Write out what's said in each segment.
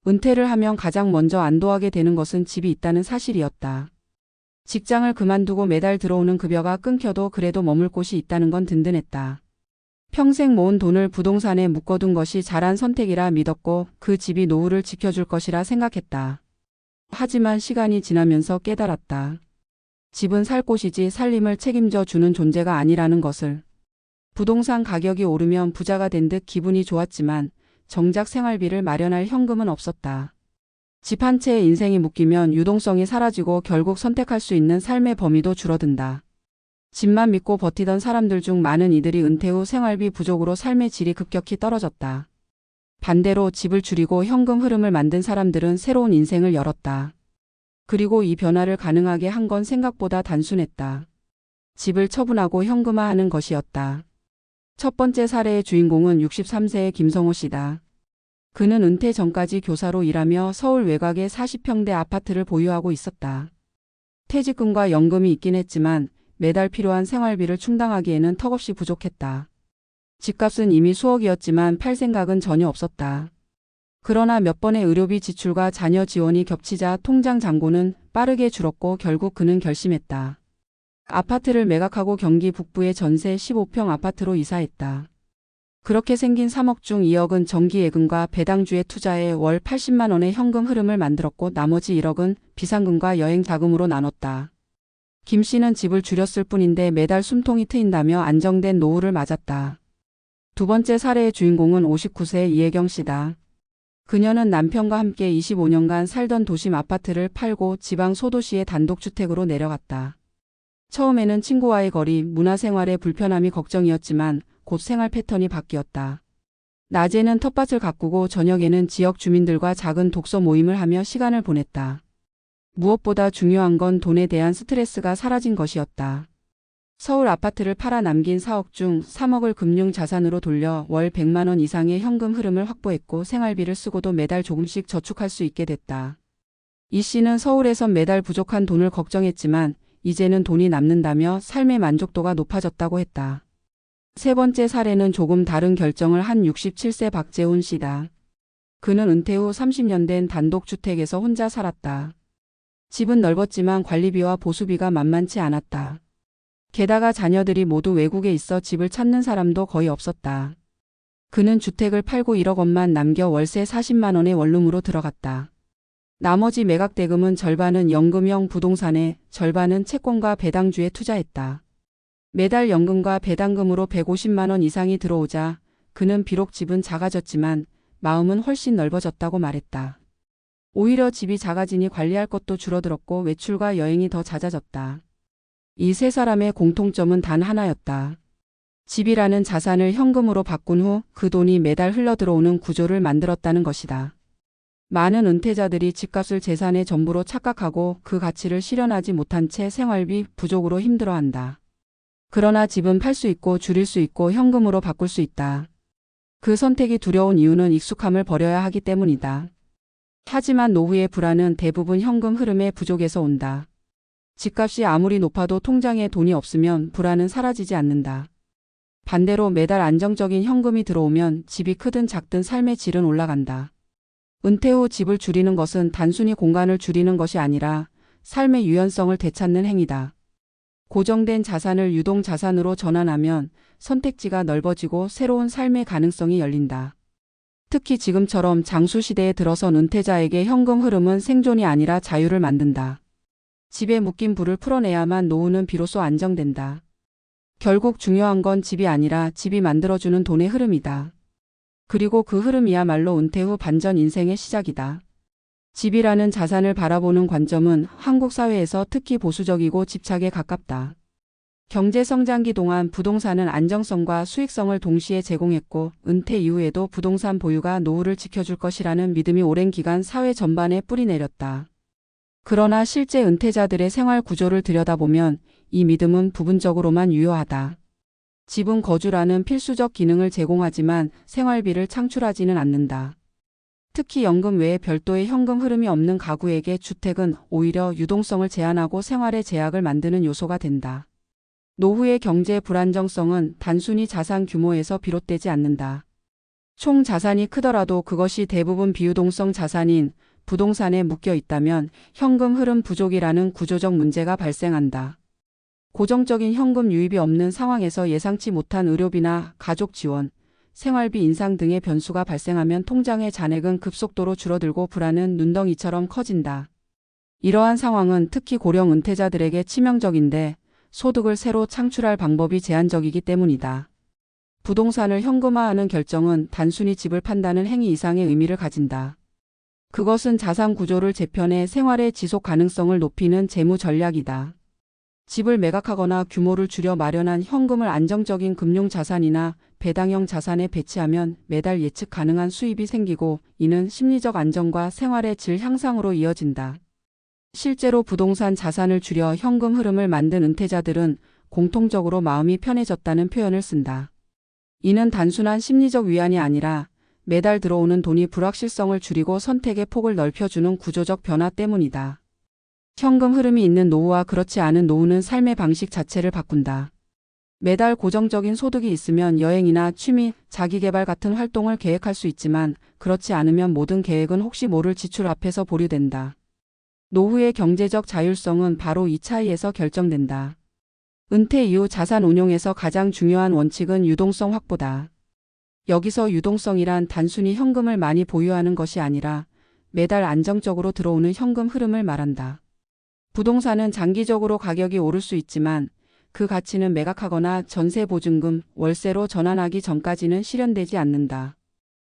은퇴를 하면 가장 먼저 안도하게 되는 것은 집이 있다는 사실이었다. 직장을 그만두고 매달 들어오는 급여가 끊겨도 그래도 머물 곳이 있다는 건 든든했다. 평생 모은 돈을 부동산에 묶어둔 것이 잘한 선택이라 믿었고 그 집이 노후를 지켜줄 것이라 생각했다. 하지만 시간이 지나면서 깨달았다. 집은 살 곳이지 살림을 책임져 주는 존재가 아니라는 것을. 부동산 가격이 오르면 부자가 된 듯 기분이 좋았지만 정작 생활비를 마련할 현금은 없었다. 집 한 채에 인생이 묶이면 유동성이 사라지고 결국 선택할 수 있는 삶의 범위도 줄어든다. 집만 믿고 버티던 사람들 중 많은 이들이 은퇴 후 생활비 부족으로 삶의 질이 급격히 떨어졌다. 반대로 집을 줄이고 현금 흐름을 만든 사람들은 새로운 인생을 열었다. 그리고 이 변화를 가능하게 한 건 생각보다 단순했다. 집을 처분하고 현금화하는 것이었다. 첫 번째 사례의 주인공은 63세의 김성호 씨다. 그는 은퇴 전까지 교사로 일하며 서울 외곽의 40평대 아파트를 보유하고 있었다. 퇴직금과 연금이 있긴 했지만 매달 필요한 생활비를 충당하기에는 턱없이 부족했다. 집값은 이미 수억이었지만 팔 생각은 전혀 없었다. 그러나 몇 번의 의료비 지출과 자녀 지원이 겹치자 통장 잔고는 빠르게 줄었고 결국 그는 결심했다. 아파트를 매각하고 경기 북부의 전세 15평 아파트로 이사했다. 그렇게 생긴 3억 중 2억은 정기예금과 배당주에 투자해 월 80만 원의 현금 흐름을 만들었고 나머지 1억은 비상금과 여행 자금으로 나눴다. 김 씨는 집을 줄였을 뿐인데 매달 숨통이 트인다며 안정된 노후를 맞았다. 두 번째 사례의 주인공은 59세 이혜경 씨다. 그녀는 남편과 함께 25년간 살던 도심 아파트를 팔고 지방 소도시의 단독주택으로 내려갔다. 처음에는 친구와의 거리, 문화생활의 불편함이 걱정이었지만 곧 생활 패턴이 바뀌었다. 낮에는 텃밭을 가꾸고 저녁에는 지역 주민들과 작은 독서 모임을 하며 시간을 보냈다. 무엇보다 중요한 건 돈에 대한 스트레스가 사라진 것이었다. 서울 아파트를 팔아 남긴 4억 중 3억을 금융자산으로 돌려 월 100만 원 이상의 현금 흐름을 확보했고 생활비를 쓰고도 매달 조금씩 저축할 수 있게 됐다. 이 씨는 서울에선 매달 부족한 돈을 걱정했지만 이제는 돈이 남는다며 삶의 만족도가 높아졌다고 했다. 세 번째 사례는 조금 다른 결정을 한 67세 박재훈 씨다. 그는 은퇴 후 30년 된 단독주택에서 혼자 살았다. 집은 넓었지만 관리비와 보수비가 만만치 않았다. 게다가 자녀들이 모두 외국에 있어 집을 찾는 사람도 거의 없었다. 그는 주택을 팔고 1억 원만 남겨 월세 40만 원의 원룸으로 들어갔다. 나머지 매각 대금은 절반은 연금형 부동산에, 절반은 채권과 배당주에 투자했다. 매달 연금과 배당금으로 150만 원 이상이 들어오자 그는 비록 집은 작아졌지만 마음은 훨씬 넓어졌다고 말했다. 오히려 집이 작아지니 관리할 것도 줄어들었고 외출과 여행이 더 잦아졌다. 이 세 사람의 공통점은 단 하나였다. 집이라는 자산을 현금으로 바꾼 후 그 돈이 매달 흘러들어오는 구조를 만들었다는 것이다. 많은 은퇴자들이 집값을 재산의 전부로 착각하고 그 가치를 실현하지 못한 채 생활비 부족으로 힘들어한다. 그러나 집은 팔 수 있고 줄일 수 있고 현금으로 바꿀 수 있다. 그 선택이 두려운 이유는 익숙함을 버려야 하기 때문이다. 하지만 노후의 불안은 대부분 현금 흐름의 부족에서 온다. 집값이 아무리 높아도 통장에 돈이 없으면 불안은 사라지지 않는다. 반대로 매달 안정적인 현금이 들어오면 집이 크든 작든 삶의 질은 올라간다. 은퇴 후 집을 줄이는 것은 단순히 공간을 줄이는 것이 아니라 삶의 유연성을 되찾는 행위다. 고정된 자산을 유동 자산으로 전환하면 선택지가 넓어지고 새로운 삶의 가능성이 열린다. 특히 지금처럼 장수 시대에 들어선 은퇴자에게 현금 흐름은 생존이 아니라 자유를 만든다. 집에 묶인 불을 풀어내야만 노후는 비로소 안정된다. 결국 중요한 건 집이 아니라 집이 만들어주는 돈의 흐름이다. 그리고 그 흐름이야말로 은퇴 후 반전 인생의 시작이다. 집이라는 자산을 바라보는 관점은 한국 사회에서 특히 보수적이고 집착에 가깝다. 경제 성장기 동안 부동산은 안정성과 수익성을 동시에 제공했고 은퇴 이후에도 부동산 보유가 노후를 지켜줄 것이라는 믿음이 오랜 기간 사회 전반에 뿌리내렸다. 그러나 실제 은퇴자들의 생활 구조를 들여다보면 이 믿음은 부분적으로만 유효하다. 집은 거주라는 필수적 기능을 제공하지만 생활비를 창출하지는 않는다. 특히 연금 외에 별도의 현금 흐름이 없는 가구에게 주택은 오히려 유동성을 제한하고 생활의 제약을 만드는 요소가 된다. 노후의 경제 불안정성은 단순히 자산 규모에서 비롯되지 않는다. 총 자산이 크더라도 그것이 대부분 비유동성 자산인 부동산에 묶여 있다면 현금 흐름 부족이라는 구조적 문제가 발생한다. 고정적인 현금 유입이 없는 상황에서 예상치 못한 의료비나 가족 지원, 생활비 인상 등의 변수가 발생하면 통장의 잔액은 급속도로 줄어들고 불안은 눈덩이처럼 커진다. 이러한 상황은 특히 고령 은퇴자들에게 치명적인데 소득을 새로 창출할 방법이 제한적이기 때문이다. 부동산을 현금화하는 결정은 단순히 집을 판다는 행위 이상의 의미를 가진다. 그것은 자산 구조를 재편해 생활의 지속 가능성을 높이는 재무 전략이다. 집을 매각하거나 규모를 줄여 마련한 현금을 안정적인 금융자산이나 배당형 자산에 배치하면 매달 예측 가능한 수입이 생기고 이는 심리적 안정과 생활의 질 향상으로 이어진다. 실제로 부동산 자산을 줄여 현금 흐름을 만든 은퇴자들은 공통적으로 마음이 편해졌다는 표현을 쓴다. 이는 단순한 심리적 위안이 아니라 매달 들어오는 돈이 불확실성을 줄이고 선택의 폭을 넓혀주는 구조적 변화 때문이다. 현금 흐름이 있는 노후와 그렇지 않은 노후는 삶의 방식 자체를 바꾼다. 매달 고정적인 소득이 있으면 여행이나 취미, 자기개발 같은 활동을 계획할 수 있지만 그렇지 않으면 모든 계획은 혹시 모를 지출 앞에서 보류된다. 노후의 경제적 자율성은 바로 이 차이에서 결정된다. 은퇴 이후 자산 운용에서 가장 중요한 원칙은 유동성 확보다. 여기서 유동성이란 단순히 현금을 많이 보유하는 것이 아니라 매달 안정적으로 들어오는 현금 흐름을 말한다. 부동산은 장기적으로 가격이 오를 수 있지만 그 가치는 매각하거나 전세보증금, 월세로 전환하기 전까지는 실현되지 않는다.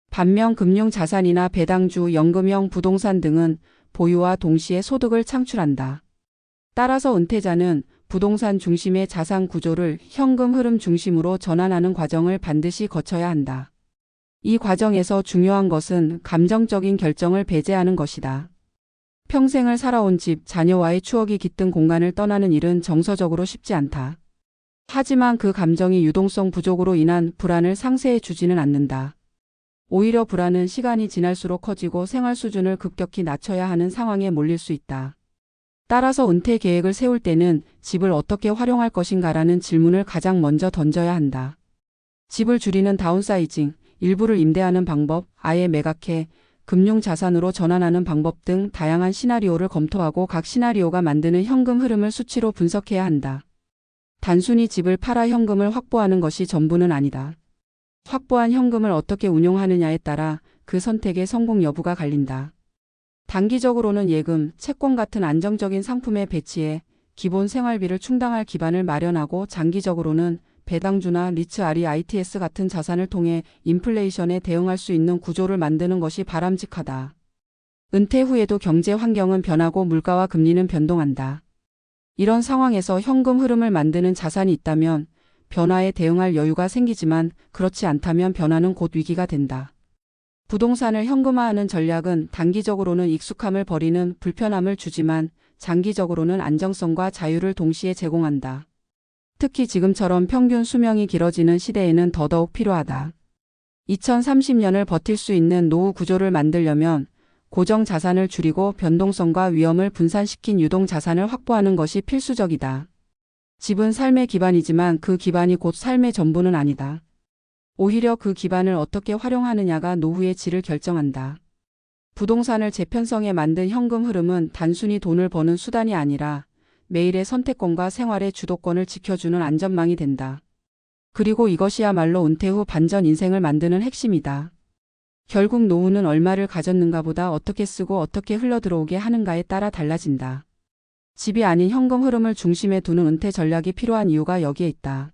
반면 금융자산이나 배당주, 연금형 부동산 등은 보유와 동시에 소득을 창출한다. 따라서 은퇴자는 부동산 중심의 자산 구조를 현금 흐름 중심으로 전환하는 과정을 반드시 거쳐야 한다. 이 과정에서 중요한 것은 감정적인 결정을 배제하는 것이다. 평생을 살아온 집, 자녀와의 추억이 깃든 공간을 떠나는 일은 정서적으로 쉽지 않다. 하지만 그 감정이 유동성 부족으로 인한 불안을 상쇄해 주지는 않는다. 오히려 불안은 시간이 지날수록 커지고 생활 수준을 급격히 낮춰야 하는 상황에 몰릴 수 있다. 따라서 은퇴 계획을 세울 때는 집을 어떻게 활용할 것인가라는 질문을 가장 먼저 던져야 한다. 집을 줄이는 다운사이징, 일부를 임대하는 방법, 아예 매각해 금융자산으로 전환하는 방법 등 다양한 시나리오를 검토하고 각 시나리오가 만드는 현금 흐름을 수치로 분석해야 한다. 단순히 집을 팔아 현금을 확보하는 것이 전부는 아니다. 확보한 현금을 어떻게 운용하느냐에 따라 그 선택의 성공 여부가 갈린다. 단기적으로는 예금, 채권 같은 안정적인 상품에 배치해 기본 생활비를 충당할 기반을 마련하고 장기적으로는 배당주나 리츠 REITs 같은 자산을 통해 인플레이션에 대응할 수 있는 구조를 만드는 것이 바람직하다. 은퇴 후에도 경제 환경은 변하고 물가와 금리는 변동한다. 이런 상황에서 현금 흐름을 만드는 자산이 있다면 변화에 대응할 여유가 생기지만 그렇지 않다면 변화는 곧 위기가 된다. 부동산을 현금화하는 전략은 단기적으로는 익숙함을 버리는 불편함을 주지만 장기적으로는 안정성과 자유를 동시에 제공한다. 특히 지금처럼 평균 수명이 길어지는 시대에는 더더욱 필요하다. 2030년을 버틸 수 있는 노후 구조를 만들려면 고정 자산을 줄이고 변동성과 위험을 분산시킨 유동 자산을 확보하는 것이 필수적이다. 집은 삶의 기반이지만 그 기반이 곧 삶의 전부는 아니다. 오히려 그 기반을 어떻게 활용하느냐가 노후의 질을 결정한다. 부동산을 재편성해 만든 현금 흐름은 단순히 돈을 버는 수단이 아니라 매일의 선택권과 생활의 주도권을 지켜주는 안전망이 된다. 그리고 이것이야말로 은퇴 후 반전 인생을 만드는 핵심이다. 결국 노후는 얼마를 가졌는가 보다 어떻게 쓰고 어떻게 흘러들어오게 하는가에 따라 달라진다. 집이 아닌 현금 흐름을 중심에 두는 은퇴 전략이 필요한 이유가 여기에 있다.